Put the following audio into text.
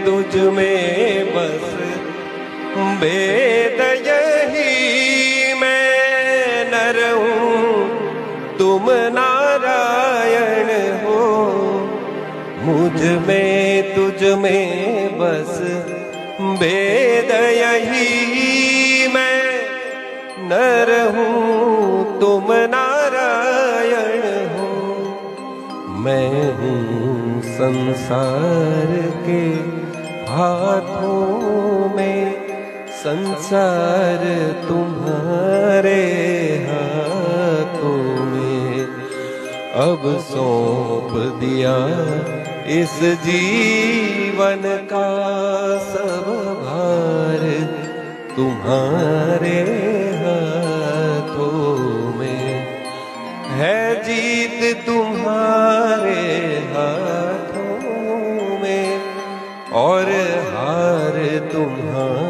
तुझ में बस भेद यही मैं नर हूँ तुम नारायण हो। मुझ में तुझ में बस भेद यही मैं नर हूँ तुम नारायण हो। मैं हूँ संसार के हाथों में, संसार तुम्हारे हाथों में। अब सौंप दिया इस जीवन का सब भार तुम्हारे हाथों में। है जीत तुम्हारे हाथों में और हार तुम्हारे